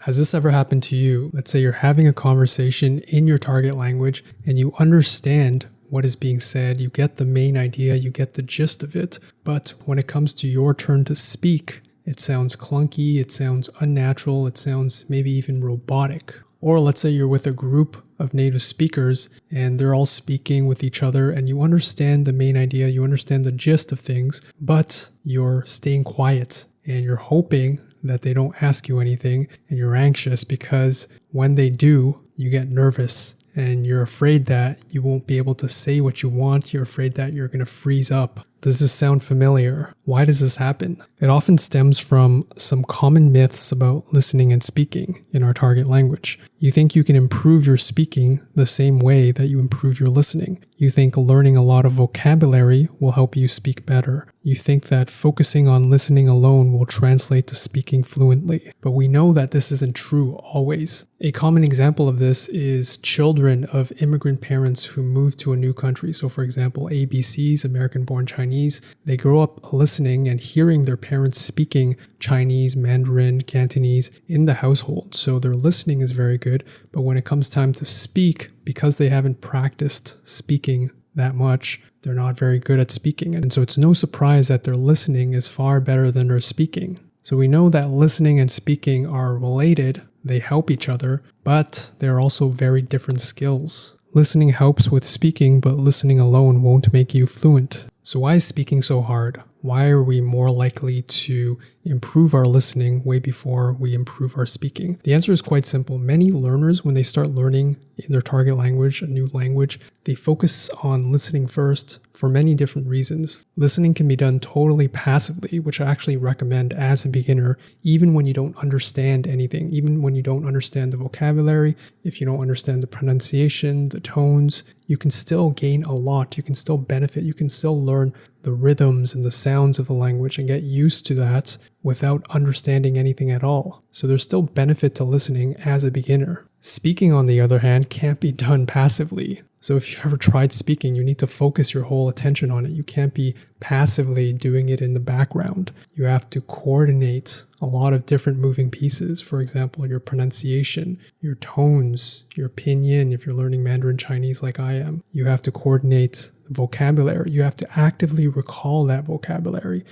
Has this ever happened to you? Let's say you're having a conversation in your target language and you understand what is being said, you get the main idea, you get the gist of it, but when it comes to your turn to speak, it sounds clunky, it sounds unnatural, it sounds maybe even robotic. Or let's say you're with a group of native speakers and they're all speaking with each other and you understand the main idea, you understand the gist of things, but you're staying quiet and you're hoping that they don't ask you anything and you're anxious because when they do, you get nervous and you're afraid that you won't be able to say what you want. You're afraid that you're going to freeze up. Does this sound familiar? Why does this happen? It often stems from some common myths about listening and speaking in our target language. You think you can improve your speaking the same way that you improve your listening. You think learning a lot of vocabulary will help you speak better. You think that focusing on listening alone will translate to speaking fluently. But we know that this isn't true always. A common example of this is children of immigrant parents who move to a new country. So for example, ABCs, American-born Chinese, they grow up listening and hearing their parents speaking Chinese, Mandarin, Cantonese in the household. So their listening is very good. But when it comes time to speak, because they haven't practiced speaking that much, they're not very good at speaking. And so it's no surprise that their listening is far better than their speaking. So we know that listening and speaking are related. They help each other, but they're also very different skills. Listening helps with speaking, but listening alone won't make you fluent. So why is speaking so hard? Why are we more likely to improve our listening way before we improve our speaking? The answer is quite simple. Many learners, when they start learning in their target language, a new language, they focus on listening first for many different reasons. Listening can be done totally passively, which I actually recommend as a beginner, even when you don't understand anything, even when you don't understand the vocabulary, if you don't understand the pronunciation, the tones, you can still gain a lot. You can still benefit. You can still learn the rhythms and the sounds of the language and get used to that without understanding anything at all. So there's still benefit to listening as a beginner. Speaking, on the other hand, can't be done passively. So if you've ever tried speaking, you need to focus your whole attention on it. You can't be passively doing it in the background. You have to coordinate a lot of different moving pieces. For example, your pronunciation, your tones, your pinyin, if you're learning Mandarin Chinese like I am. You have to coordinate vocabulary. You have to actively recall that vocabulary.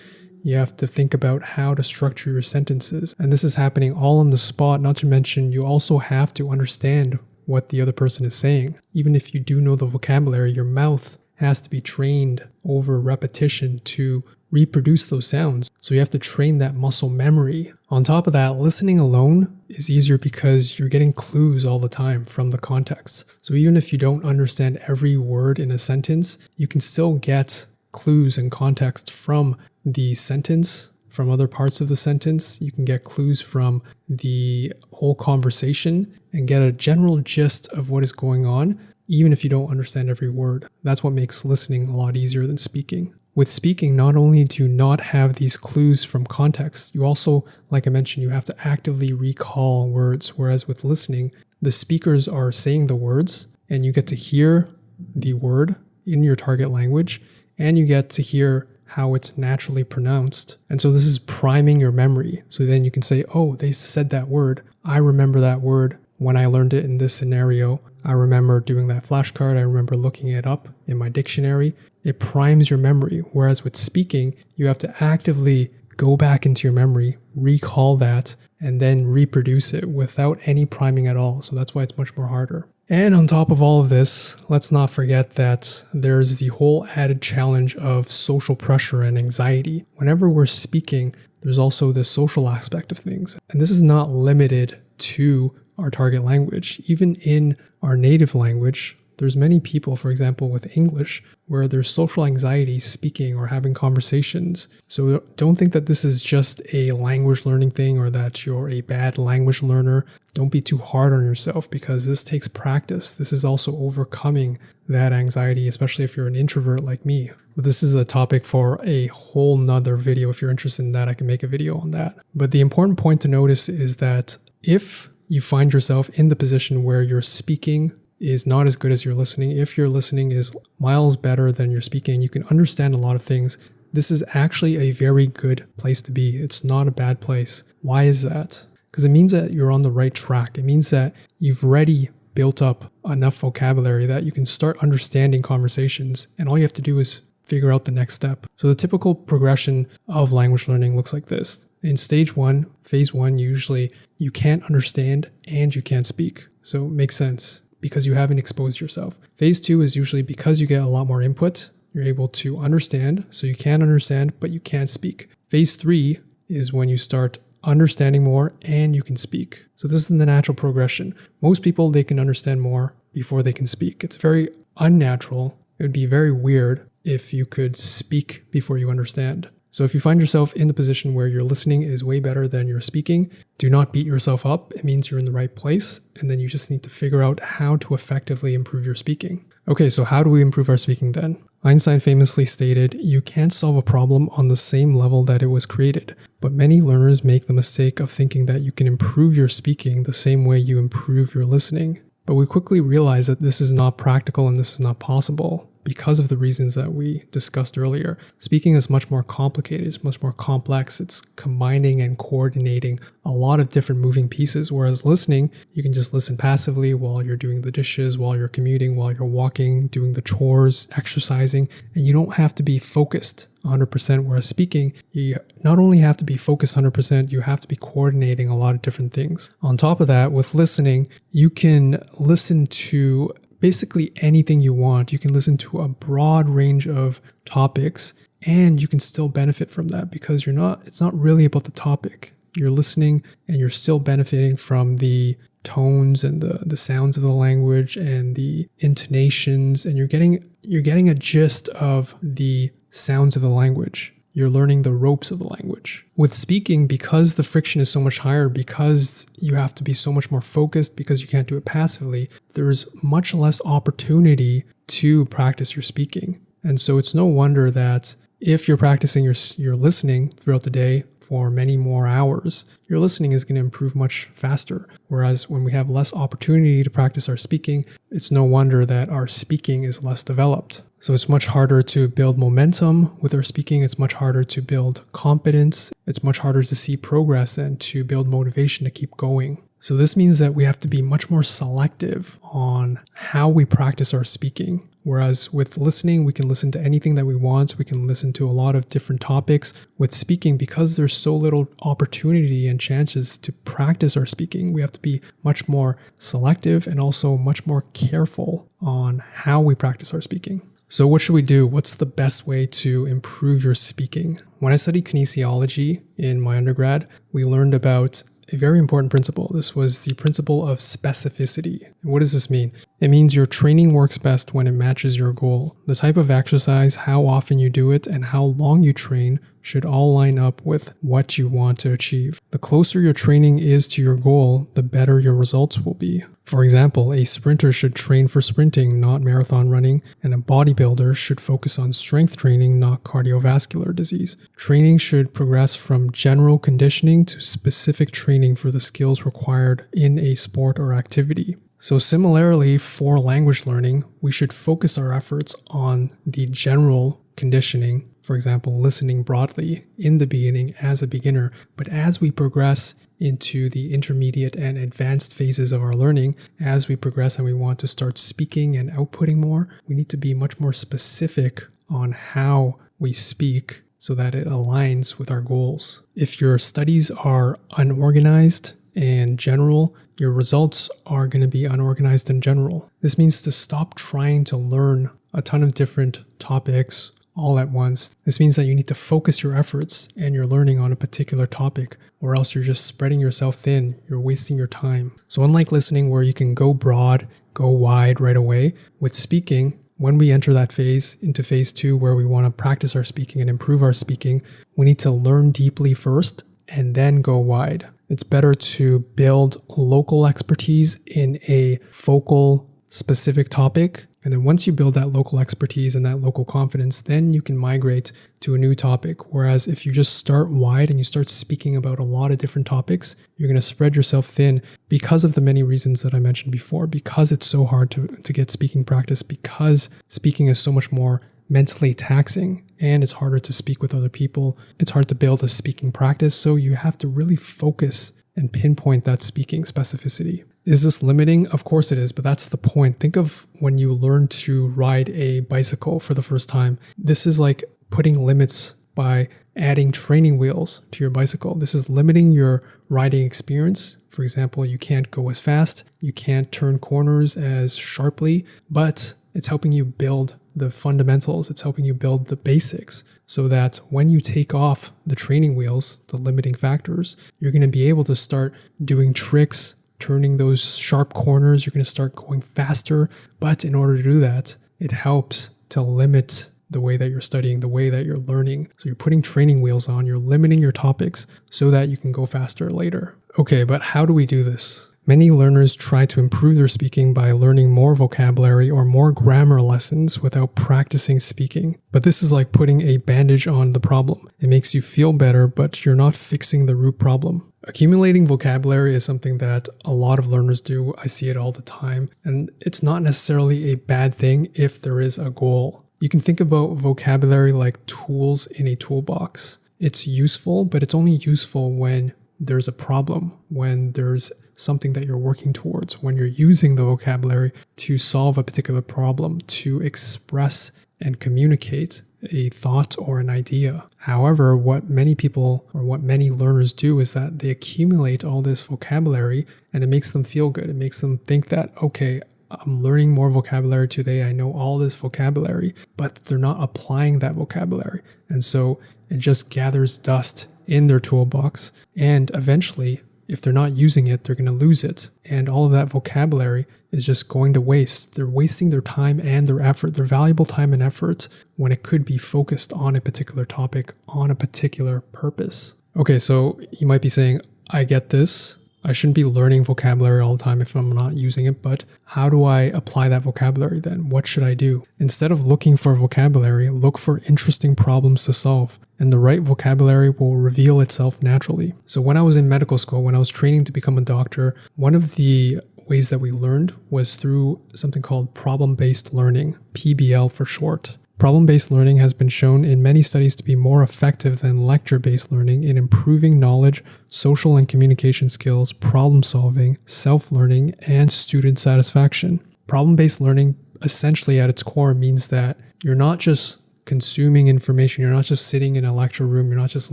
You have to think about how to structure your sentences. And this is happening all on the spot, not to mention you also have to understand what the other person is saying. Even if you do know the vocabulary, your mouth has to be trained over repetition to reproduce those sounds. So you have to train that muscle memory. On top of that, listening alone is easier because you're getting clues all the time from the context. So even if you don't understand every word in a sentence, you can still get clues and context from the sentence, from other parts of the sentence. You can get clues from the whole conversation and get a general gist of what is going on, even if you don't understand every word. That's what makes listening a lot easier than speaking. With speaking, not only do you not have these clues from context, you also, like I mentioned, you have to actively recall words, whereas with listening, the speakers are saying the words and you get to hear the word in your target language and you get to hear how it's naturally pronounced. And so this is priming your memory. So then you can say, oh, they said that word. I remember that word when I learned it in this scenario. I remember doing that flashcard. I remember looking it up in my dictionary. It primes your memory. Whereas with speaking, you have to actively go back into your memory, recall that, and then reproduce it without any priming at all. So that's why it's much more harder. And on top of all of this, let's not forget that there's the whole added challenge of social pressure and anxiety. Whenever we're speaking, there's also this social aspect of things. And this is not limited to our target language. Even in our native language, there's many people, for example, with English, where there's social anxiety speaking or having conversations. So don't think that this is just a language learning thing or that you're a bad language learner. Don't be too hard on yourself because this takes practice. This is also overcoming that anxiety, especially if you're an introvert like me. But this is a topic for a whole nother video. If you're interested in that, I can make a video on that. But the important point to notice is that if you find yourself in the position where you're speaking is not as good as your listening, if your listening is miles better than your speaking, you can understand a lot of things. This is actually a very good place to be. It's not a bad place. Why is that? because it means that you're on the right track. It means that you've already built up enough vocabulary that you can start understanding conversations, and all you have to do is figure out the next step. So the typical progression of language learning looks like this. In phase one, usually you can't understand and you can't speak. So it makes sense because you haven't exposed yourself. Phase 2 is usually because you get a lot more input, you're able to understand. So you can understand, but you can't speak. Phase 3 is when you start understanding more and you can speak. So this is the natural progression. Most people, they can understand more before they can speak. It's very unnatural. It would be very weird if you could speak before you understand. So if you find yourself in the position where your listening is way better than your speaking, do not beat yourself up. It means you're in the right place. And then you just need to figure out how to effectively improve your speaking. Okay, so how do we improve our speaking then? Einstein famously stated, "You can't solve a problem on the same level that it was created." But many learners make the mistake of thinking that you can improve your speaking the same way you improve your listening. But we quickly realize that this is not practical and this is not possible because of the reasons that we discussed earlier. Speaking is much more complicated, it's much more complex, it's combining and coordinating a lot of different moving pieces, whereas listening, you can just listen passively while you're doing the dishes, while you're commuting, while you're walking, doing the chores, exercising, and you don't have to be focused 100%, whereas speaking, you not only have to be focused 100%, you have to be coordinating a lot of different things. On top of that, with listening, you can listen to basically anything you want. You can listen to a broad range of topics and you can still benefit from that because it's not really about the topic. You're listening and you're still benefiting from the tones and the sounds of the language and the intonations, and you're getting a gist of the sounds of the language. You're learning the ropes of the language. With speaking, because the friction is so much higher, because you have to be so much more focused, because you can't do it passively, there's much less opportunity to practice your speaking. And so it's no wonder that if you're practicing your listening throughout the day for many more hours, your listening is going to improve much faster. Whereas when we have less opportunity to practice our speaking, it's no wonder that our speaking is less developed. So it's much harder to build momentum with our speaking. It's much harder to build confidence. It's much harder to see progress and to build motivation to keep going. So this means that we have to be much more selective on how we practice our speaking. Whereas with listening, we can listen to anything that we want. We can listen to a lot of different topics. With speaking, because there's so little opportunity and chances to practice our speaking, we have to be much more selective and also much more careful on how we practice our speaking. So what should we do? What's the best way to improve your speaking? When I studied kinesiology in my undergrad, we learned about a very important principle. This was the principle of specificity. And what does this mean? It means your training works best when it matches your goal. The type of exercise, how often you do it, and how long you train should all line up with what you want to achieve. The closer your training is to your goal, the better your results will be. For example, a sprinter should train for sprinting, not marathon running, and a bodybuilder should focus on strength training, not cardiovascular disease. Training should progress from general conditioning to specific training for the skills required in a sport or activity. So similarly, for language learning, we should focus our efforts on the general conditioning. For example, listening broadly in the beginning as a beginner, but as we progress into the intermediate and advanced phases of our learning, as we progress and we want to start speaking and outputting more, we need to be much more specific on how we speak so that it aligns with our goals. If your studies are unorganized and general, your results are going to be unorganized and general. This means to stop trying to learn a ton of different topics all at once. This means that you need to focus your efforts and your learning on a particular topic, or else you're just spreading yourself thin. You're wasting your time. So unlike listening where you can go broad, go wide right away, with speaking, when we enter that phase into phase 2 where we want to practice our speaking and improve our speaking, we need to learn deeply first and then go wide. It's better to build local expertise in a focal, specific topic. And then once you build that local expertise and that local confidence, then you can migrate to a new topic. Whereas if you just start wide and you start speaking about a lot of different topics, you're going to spread yourself thin because of the many reasons that I mentioned before, because it's so hard to get speaking practice, because speaking is so much more mentally taxing and it's harder to speak with other people. It's hard to build a speaking practice. So you have to really focus and pinpoint that speaking specificity. Is this limiting? Of course it is, but that's the point. Think of when you learn to ride a bicycle for the first time. This is like putting limits by adding training wheels to your bicycle. This is limiting your riding experience. For example, you can't go as fast, you can't turn corners as sharply, but it's helping you build the fundamentals. It's helping you build the basics so that when you take off the training wheels, the limiting factors, you're going to be able to start doing tricks, turning those sharp corners. You're going to start going faster. But in order to do that, it helps to limit the way that you're studying, the way that you're learning. So you're putting training wheels on, you're limiting your topics so that you can go faster later. Okay, but how do we do this? Many learners try to improve their speaking by learning more vocabulary or more grammar lessons without practicing speaking. But this is like putting a bandage on the problem. It makes you feel better, but you're not fixing the root problem. Accumulating vocabulary is something that a lot of learners do. I see it all the time. And it's not necessarily a bad thing if there is a goal. You can think about vocabulary like tools in a toolbox. It's useful, but it's only useful when there's a problem, when there's something that you're working towards, when you're using the vocabulary to solve a particular problem, to express and communicate a thought or an idea. However, what many people or what many learners do is that they accumulate all this vocabulary and it makes them feel good. It makes them think that, okay, I'm learning more vocabulary today. I know all this vocabulary, but they're not applying that vocabulary. And so it just gathers dust in their toolbox. And eventually, if they're not using it, they're going to lose it. And all of that vocabulary is just going to waste. They're wasting their time and their effort, their valuable time and effort, when it could be focused on a particular topic, on a particular purpose. Okay, so you might be saying, I get this. I shouldn't be learning vocabulary all the time if I'm not using it, but how do I apply that vocabulary then? What should I do? Instead of looking for vocabulary, look for interesting problems to solve, and the right vocabulary will reveal itself naturally. So when I was in medical school, when I was training to become a doctor, one of the ways that we learned was through something called problem-based learning, PBL for short. Problem-based learning has been shown in many studies to be more effective than lecture-based learning in improving knowledge, social and communication skills, problem-solving, self-learning, and student satisfaction. Problem-based learning essentially at its core means that you're not just consuming information, you're not just sitting in a lecture room, you're not just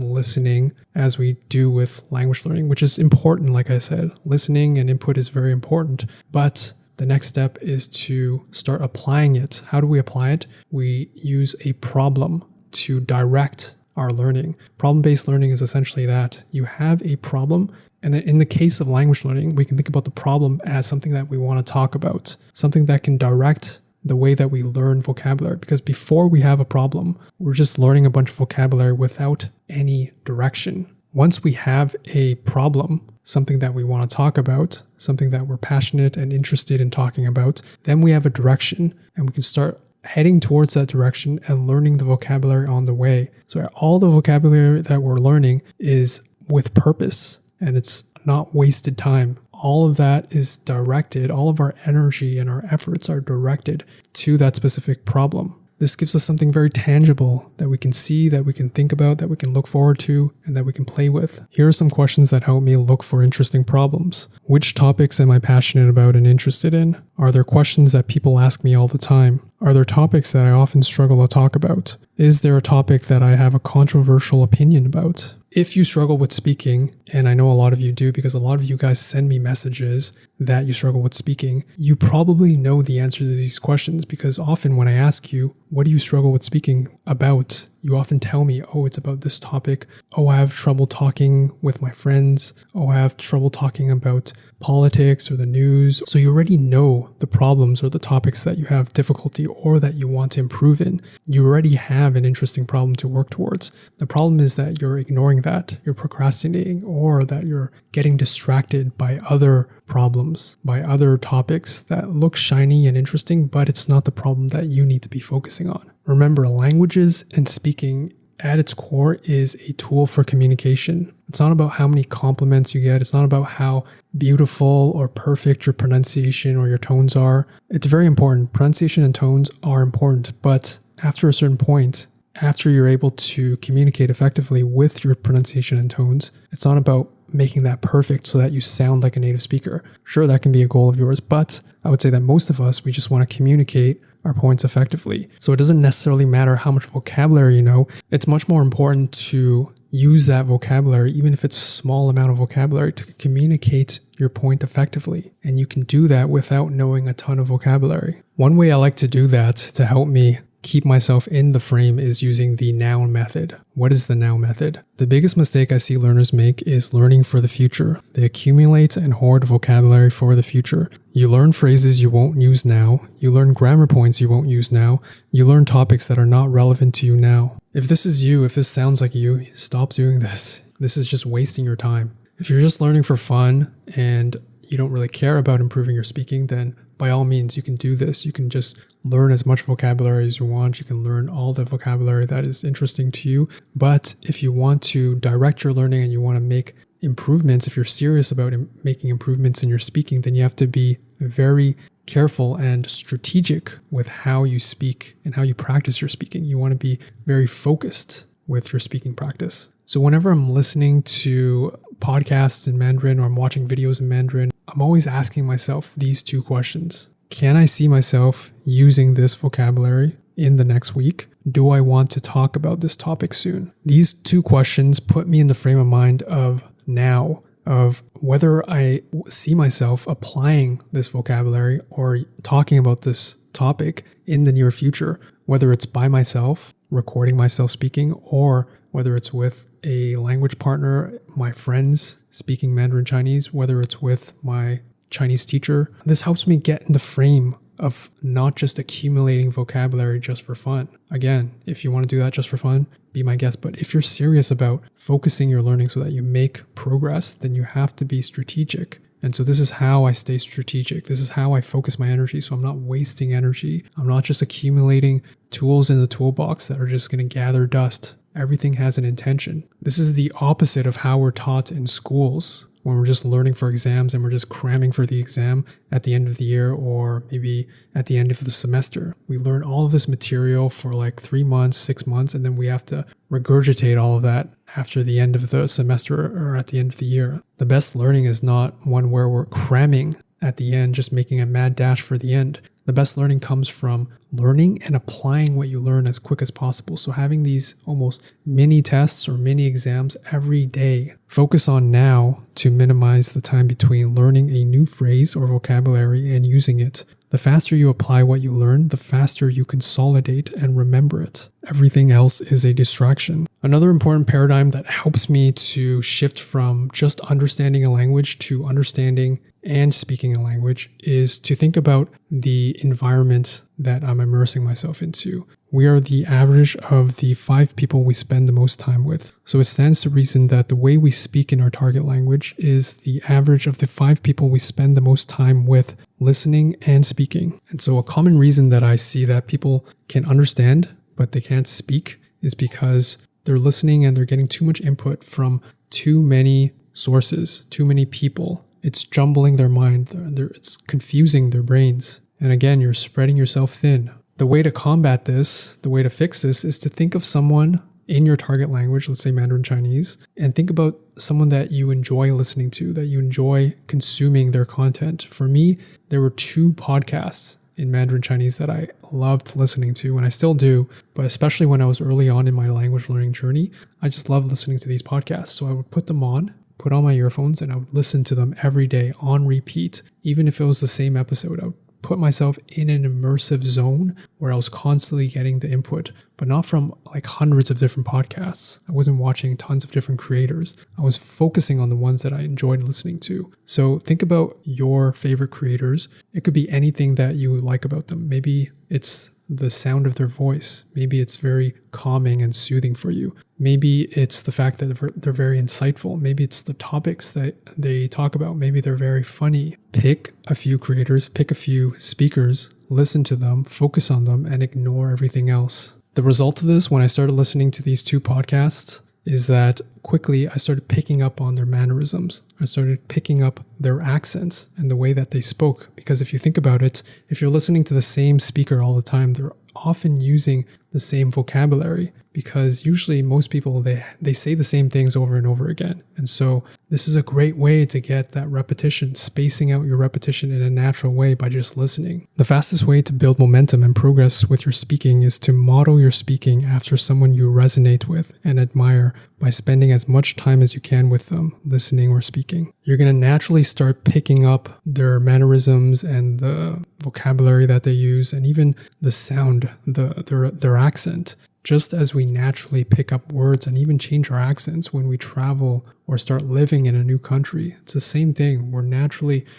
listening as we do with language learning, which is important, like I said. Listening and input is very important, but the next step is to start applying it. How do we apply it? We use a problem to direct our learning. Problem-based learning is essentially that. You have a problem, and then in the case of language learning, we can think about the problem as something that we want to talk about, something that can direct the way that we learn vocabulary. Because before we have a problem, we're just learning a bunch of vocabulary without any direction. Once we have a problem, something that we want to talk about, something that we're passionate and interested in talking about, then we have a direction and we can start heading towards that direction and learning the vocabulary on the way. So all the vocabulary that we're learning is with purpose and it's not wasted time. All of that is directed, all of our energy and our efforts are directed to that specific problem. This gives us something very tangible that we can see, that we can think about, that we can look forward to, and that we can play with. Here are some questions that help me look for interesting problems. Which topics am I passionate about and interested in? Are there questions that people ask me all the time? Are there topics that I often struggle to talk about? Is there a topic that I have a controversial opinion about? If you struggle with speaking, and I know a lot of you do because a lot of you guys send me messages that you struggle with speaking, you probably know the answer to these questions because often when I ask you, what do you struggle with speaking about? You often tell me, oh, it's about this topic. Oh, I have trouble talking with my friends. Oh, I have trouble talking about politics or the news. So you already know the problems or the topics that you have difficulty or that you want to improve in. You already have an interesting problem to work towards. The problem is that you're ignoring that, you're procrastinating, or that you're getting distracted by other problems, by other topics that look shiny and interesting, but it's not the problem that you need to be focusing on. Remember, languages and speaking at its core is a tool for communication. It's not about how many compliments you get. It's not about how beautiful or perfect your pronunciation or your tones are. It's very important. Pronunciation and tones are important, but after a certain point, after you're able to communicate effectively with your pronunciation and tones, it's not about making that perfect so that you sound like a native speaker. Sure, that can be a goal of yours, but I would say that most of us, we just want to communicate our points effectively. So it doesn't necessarily matter how much vocabulary you know. It's much more important to use that vocabulary, even if it's a small amount of vocabulary, to communicate your point effectively. And you can do that without knowing a ton of vocabulary. One way I like to do that to help me keep myself in the frame is using the noun method. What is the noun method? The biggest mistake I see learners make is learning for the future. They accumulate and hoard vocabulary for the future. You learn phrases you won't use now. You learn grammar points you won't use now. You learn topics that are not relevant to you now. If this is you, if this sounds like you, stop doing this. This is just wasting your time. If you're just learning for fun and you don't really care about improving your speaking, then by all means, you can do this. You can just learn as much vocabulary as you want. You can learn all the vocabulary that is interesting to you. But if you want to direct your learning and you want to make improvements, if you're serious about making improvements in your speaking, then you have to be very careful and strategic with how you speak and how you practice your speaking. You want to be very focused with your speaking practice. So whenever I'm listening to podcasts in Mandarin or I'm watching videos in Mandarin, I'm always asking myself these two questions. Can I see myself using this vocabulary in the next week? Do I want to talk about this topic soon? These two questions put me in the frame of mind of now, of whether I see myself applying this vocabulary or talking about this topic in the near future, whether it's by myself, recording myself speaking, or whether it's with a language partner, my friends speaking Mandarin Chinese, whether it's with my Chinese teacher. This helps me get in the frame of not just accumulating vocabulary just for fun. Again, if you want to do that just for fun, be my guest. But if you're serious about focusing your learning so that you make progress, then you have to be strategic. And so this is how I stay strategic. This is how I focus my energy so I'm not wasting energy. I'm not just accumulating tools in the toolbox that are just going to gather dust. Everything has an intention. This is the opposite of how we're taught in schools when we're just learning for exams and we're just cramming for the exam at the end of the year or maybe at the end of the semester. We learn all of this material for like 3 months, 6 months, and then we have to regurgitate all of that after the end of the semester or at the end of the year. The best learning is not one where we're cramming at the end, just making a mad dash for the end. The best learning comes from learning and applying what you learn as quick as possible. So having these almost mini tests or mini exams every day. Focus on now to minimize the time between learning a new phrase or vocabulary and using it. The faster you apply what you learn, the faster you consolidate and remember it. Everything else is a distraction. Another important paradigm that helps me to shift from just understanding a language to understanding and speaking a language is to think about the environment that I'm immersing myself into. We are the average of the 5 people we spend the most time with. So it stands to reason that the way we speak in our target language is the average of the 5 people we spend the most time with listening and speaking. And so a common reason that I see that people can understand but they can't speak is because they're listening and they're getting too much input from too many sources, too many people. It's jumbling their mind. It's confusing their brains. And again, you're spreading yourself thin. The way to combat this, the way to fix this is to think of someone in your target language, let's say Mandarin Chinese, and think about someone that you enjoy listening to, that you enjoy consuming their content. For me, there were 2 podcasts in Mandarin Chinese that I loved listening to, and I still do, but especially when I was early on in my language learning journey, I just loved listening to these podcasts. So I would put them on, put on my earphones, and I would listen to them every day on repeat. Even if it was the same episode, I would put myself in an immersive zone where I was constantly getting the input, but not from like hundreds of different podcasts. I wasn't watching tons of different creators. I was focusing on the ones that I enjoyed listening to. So think about your favorite creators. It could be anything that you like about them. Maybe it's the sound of their voice. Maybe it's very calming and soothing for you. Maybe it's the fact that they're very insightful. Maybe it's the topics that they talk about. Maybe they're very funny. Pick a few creators, pick a few speakers, listen to them, focus on them, and ignore everything else. The result of this, when I started listening to these 2 podcasts, is that quickly I started picking up on their mannerisms. I started picking up their accents and the way that they spoke. Because if you think about it, if you're listening to the same speaker all the time, they're often using the same vocabulary. because usually most people, they say the same things over and over again. And so this is a great way to get that repetition, spacing out your repetition in a natural way by just listening. The fastest way to build momentum and progress with your speaking is to model your speaking after someone you resonate with and admire by spending as much time as you can with them, listening or speaking. You're going to naturally start picking up their mannerisms and the vocabulary that they use, and even the sound, their accent. Just as we naturally pick up words and even change our accents when we travel or start living in a new country, it's the same thing.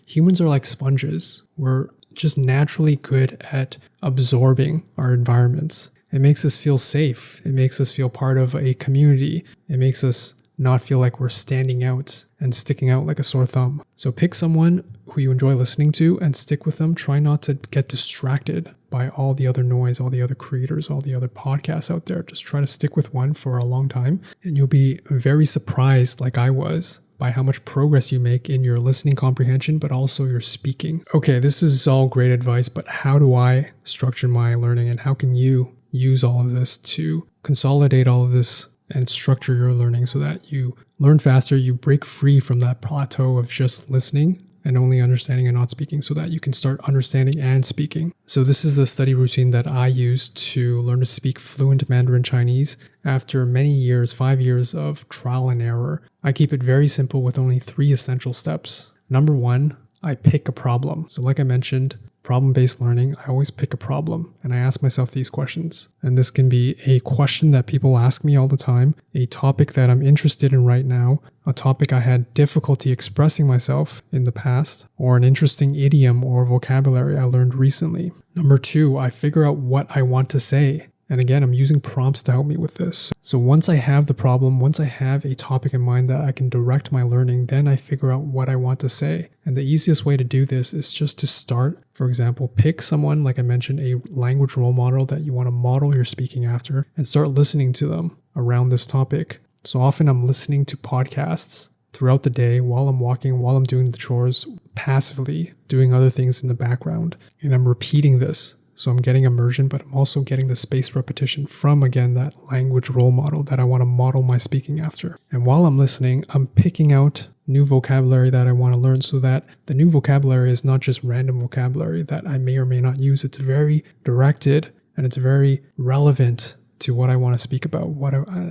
Humans are like sponges. We're just naturally good at absorbing our environments. It makes us feel safe. It makes us feel part of a community. It makes us not feel like we're standing out and sticking out like a sore thumb. So pick someone who you enjoy listening to and stick with them. Try not to get distracted by all the other noise, all the other creators, all the other podcasts out there. Just try to stick with one for a long time, and you'll be very surprised, like I was, by how much progress you make in your listening comprehension, but also your speaking. Okay, this is all great advice, but how do I structure my learning, and how can you use all of this to consolidate all of this and structure your learning so that you learn faster, you break free from that plateau of just listening and only understanding and not speaking, so that you can start understanding and speaking. So this is the study routine that I use to learn to speak fluent Mandarin Chinese after many years, 5 years of trial and error. I keep it very simple with only 3 essential steps. Number 1, I pick a problem. So like I mentioned, problem-based learning, I always pick a problem and I ask myself these questions. And this can be a question that people ask me all the time, a topic that I'm interested in right now, a topic I had difficulty expressing myself in the past, or an interesting idiom or vocabulary I learned recently. Number 2, I figure out what I want to say. And again, I'm using prompts to help me with this. So once I have the problem, once I have a topic in mind that I can direct my learning, then I figure out what I want to say. And the easiest way to do this is just to start, for example, pick someone, like I mentioned, a language role model that you want to model your speaking after, and start listening to them around this topic. So often I'm listening to podcasts throughout the day while I'm walking, while I'm doing the chores, passively doing other things in the background. And I'm repeating this. So I'm getting immersion, but I'm also getting the spaced repetition from, again, that language role model that I want to model my speaking after. And while I'm listening, I'm picking out new vocabulary that I want to learn, so that the new vocabulary is not just random vocabulary that I may or may not use. It's very directed and it's very relevant to what I want to speak about,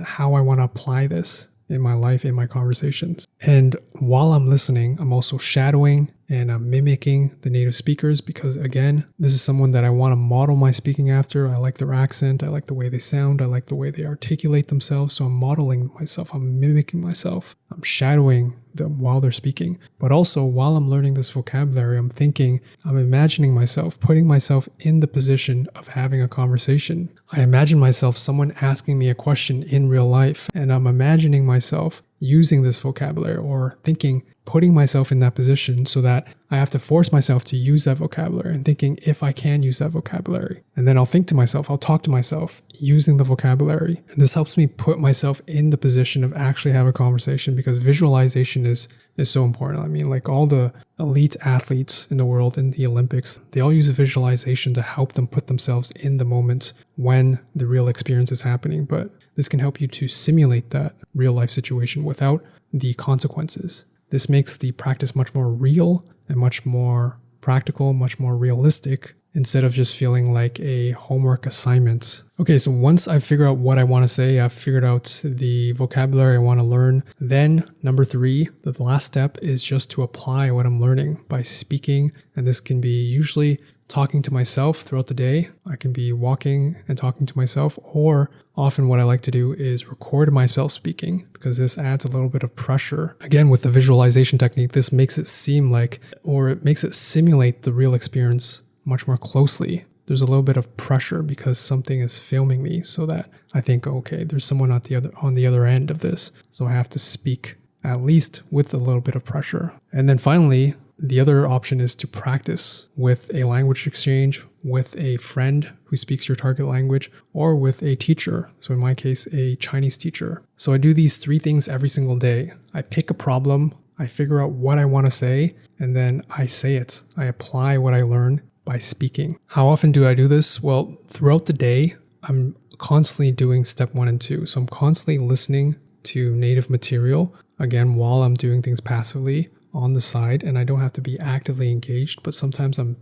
how I want to apply this in my life, in my conversations. And while I'm listening, I'm also shadowing and I'm mimicking the native speakers, because again, this is someone that I want to model my speaking after. I like their accent. I like the way they sound. I like the way they articulate themselves. So I'm modeling myself. I'm mimicking myself. I'm shadowing them while they're speaking. But also while I'm learning this vocabulary, I'm thinking, I'm imagining myself, putting myself in the position of having a conversation. I imagine myself, someone asking me a question in real life, and I'm imagining myself using this vocabulary, or thinking, putting myself in that position so that I have to force myself to use that vocabulary, and thinking if I can use that vocabulary. And then I'll think to myself, I'll talk to myself using the vocabulary. And this helps me put myself in the position of actually have a conversation, because visualization is so important. I mean, like all the elite athletes in the world in the Olympics, they all use a visualization to help them put themselves in the moment when the real experience is happening. But this can help you to simulate that real life situation without the consequences. This makes the practice much more real and much more practical, much more realistic, instead of just feeling like a homework assignment. Okay, so once I figure out what I want to say, I've figured out the vocabulary I want to learn, then number 3, the last step is just to apply what I'm learning by speaking. And this can be usually talking to myself throughout the day. I can be walking and talking to myself, or often what I like to do is record myself speaking, because this adds a little bit of pressure. Again, with the visualization technique, this makes it seem like, or it makes it simulate the real experience much more closely. There's a little bit of pressure because something is filming me, so that I think, okay, there's someone on the other end of this, so I have to speak at least with a little bit of pressure. And then finally, the other option is to practice with a language exchange, with a friend who speaks your target language, or with a teacher. So in my case, a Chinese teacher. So I do these 3 things every single day. I pick a problem, I figure out what I want to say, and then I say it. I apply what I learn by speaking. How often do I do this? Well, throughout the day, I'm constantly doing step 1 and 2. So I'm constantly listening to native material, again, while I'm doing things passively on the side, and I don't have to be actively engaged, but sometimes I'm,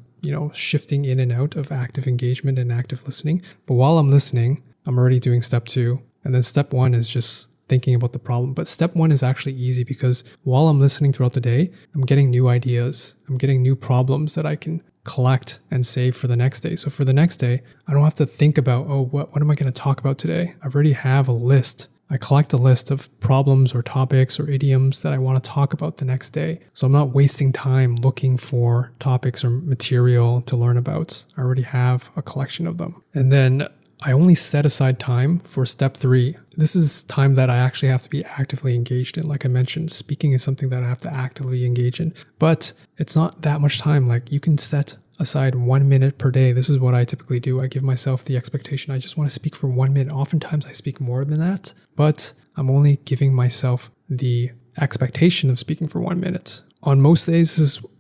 shifting in and out of active engagement and active listening. But while I'm listening, I'm already doing step 2. And then step 1 is just thinking about the problem. But step 1 is actually easy because while I'm listening throughout the day, I'm getting new ideas. I'm getting new problems that I can collect and save for the next day. So for the next day, I don't have to think about, what am I going to talk about today? I already have a list. I collect a list of problems or topics or idioms that I want to talk about the next day. So I'm not wasting time looking for topics or material to learn about. I already have a collection of them. And then I only set aside time for step 3. This is time that I actually have to be actively engaged in. Like I mentioned, speaking is something that I have to actively engage in, but it's not that much time. Like you can set aside 1 minute per day. This is what I typically do. I give myself the expectation. I just want to speak for 1 minute. Oftentimes I speak more than that, but I'm only giving myself the expectation of speaking for 1 minute. On most days,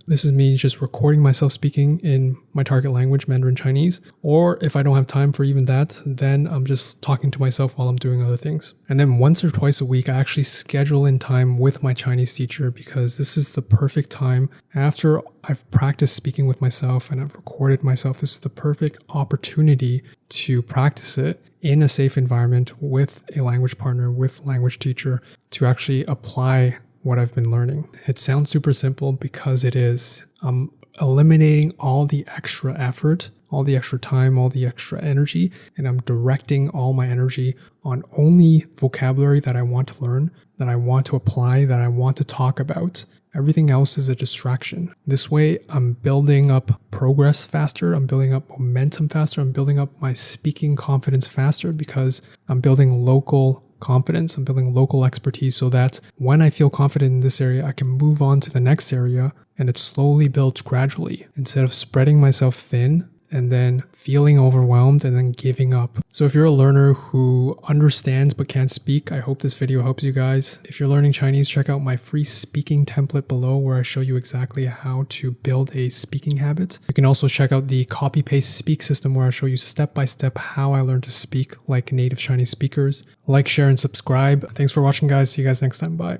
this is me just recording myself speaking in my target language, Mandarin Chinese. Or if I don't have time for even that, then I'm just talking to myself while I'm doing other things. And then once or twice a week, I actually schedule in time with my Chinese teacher because this is the perfect time. After I've practiced speaking with myself and I've recorded myself, this is the perfect opportunity to practice it in a safe environment with a language partner, with language teacher, to actually apply what I've been learning. It sounds super simple because it is. I'm eliminating all the extra effort, all the extra time, all the extra energy, and I'm directing all my energy on only vocabulary that I want to learn, that I want to apply, that I want to talk about. Everything else is a distraction. This way, I'm building up progress faster. I'm building up momentum faster. I'm building up my speaking confidence faster because I'm building local confidence. I'm building local expertise so that when I feel confident in this area, I can move on to the next area and it slowly builds gradually instead of spreading myself thin and then feeling overwhelmed and then giving up. So if you're a learner who understands but can't speak, I hope this video helps you guys. If you're learning Chinese, check out my free speaking template below where I show you exactly how to build a speaking habit. You can also check out the copy paste speak system where I show you step by step how I learned to speak like native Chinese speakers. Like, share, and subscribe. Thanks for watching, guys. See you guys next time. Bye.